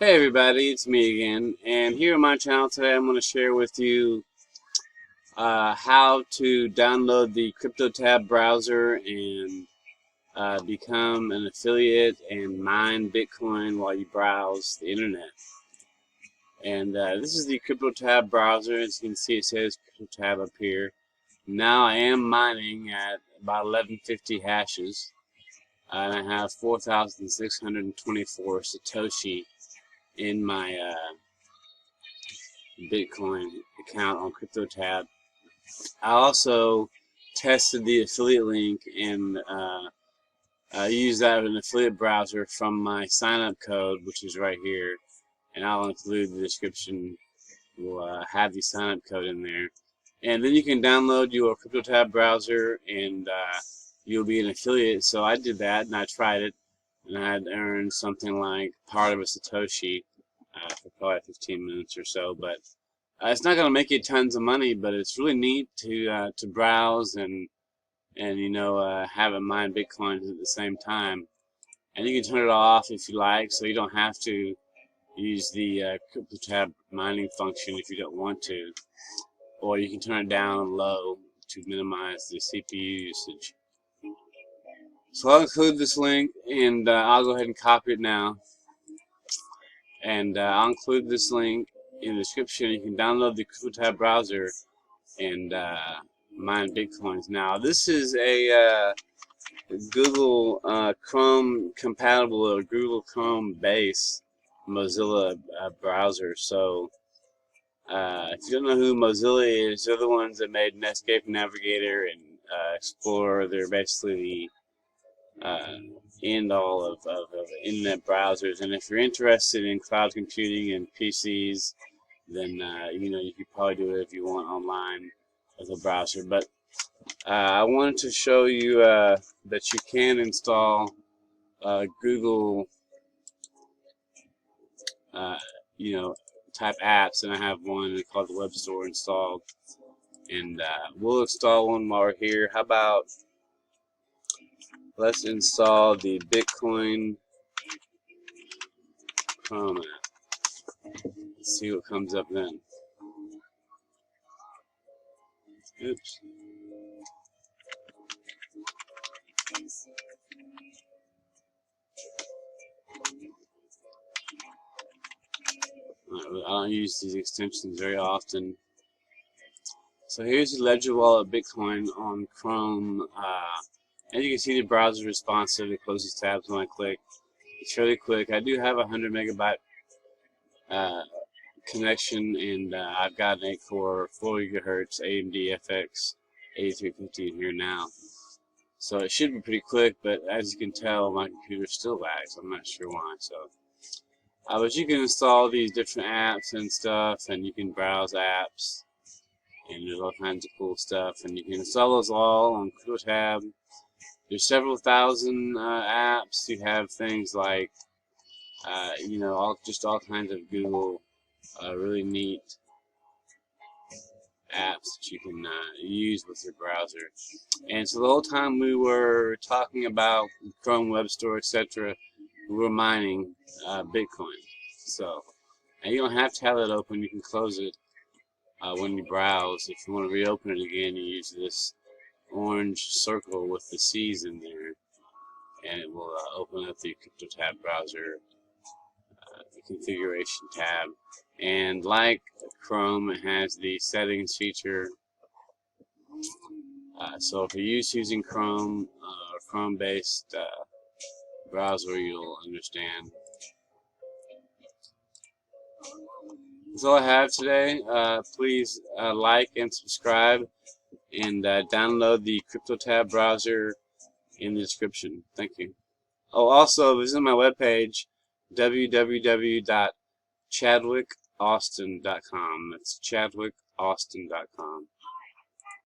Hey everybody, it's me again, and here on my channel today I'm going to share with you how to download the CryptoTab browser and become an affiliate and mine Bitcoin while you browse the internet. And this is the CryptoTab browser. As you can see, it says CryptoTab up here. Now I am mining at about 1150 hashes, and I have 4,624 Satoshi in my Bitcoin account on CryptoTab. I also tested the affiliate link and used that as an affiliate browser from my sign-up code, which is right here, and I'll include the description. Will have the sign-up code in there, and then you can download your CryptoTab browser and you'll be an affiliate. So I did that and I tried it, and I had earned something like part of a Satoshi for probably 15 minutes or so. But it's not going to make you tons of money, but it's really neat to browse and have it mine Bitcoins at the same time. And you can turn it off if you like, so you don't have to use the CryptoTab mining function if you don't want to, or you can turn it down low to minimize the CPU usage. So I'll include this link, and I'll go ahead and copy it now, and I'll include this link in the description. You can download the CryptoTab browser and mine Bitcoins. Now this is a Google Chrome compatible or Google Chrome base Mozilla browser. So if you don't know who Mozilla is, they're the ones that made Netscape Navigator and Explorer. They're basically the end all of internet browsers. And if you're interested in cloud computing and PCs, then you could probably do whatever you want online with a browser. But I wanted to show you that you can install Google type apps, and I have one called the Web Store installed, and we'll install one while we're here. How about let's install the Bitcoin Chrome app. Let's see what comes up then. Oops. I don't use these extensions very often. So here's the Ledger Wallet Bitcoin on Chrome. As you can see, the browser is responsive. It closes tabs when I click. It's really quick. I do have a 100 megabyte connection, and I've got an 8-core 4 gigahertz AMD FX 8350 in here now. So it should be pretty quick, but as you can tell, my computer still lags. I'm not sure why. So, but you can install these different apps and stuff, and you can browse apps, and there's all kinds of cool stuff, and you can install those all on CryptoTab. There's several thousand apps. You have things like, all kinds of Google really neat apps that you can use with your browser. And so the whole time we were talking about Chrome Web Store, etc., we were mining Bitcoin. So, and you don't have to have that open. You can close it when you browse. If you want to reopen it again, you use this orange circle with the C's in there, and it will open up the CryptoTab browser configuration tab. And like Chrome, it has the settings feature. So if you're using Chrome or Chrome-based browser, you'll understand. That's all I have today. Please like and subscribe, and download the CryptoTab browser in the description. Thank you. Oh, also visit my webpage, www.Cchadwikaustin.com. That's Cchadwikaustin.com.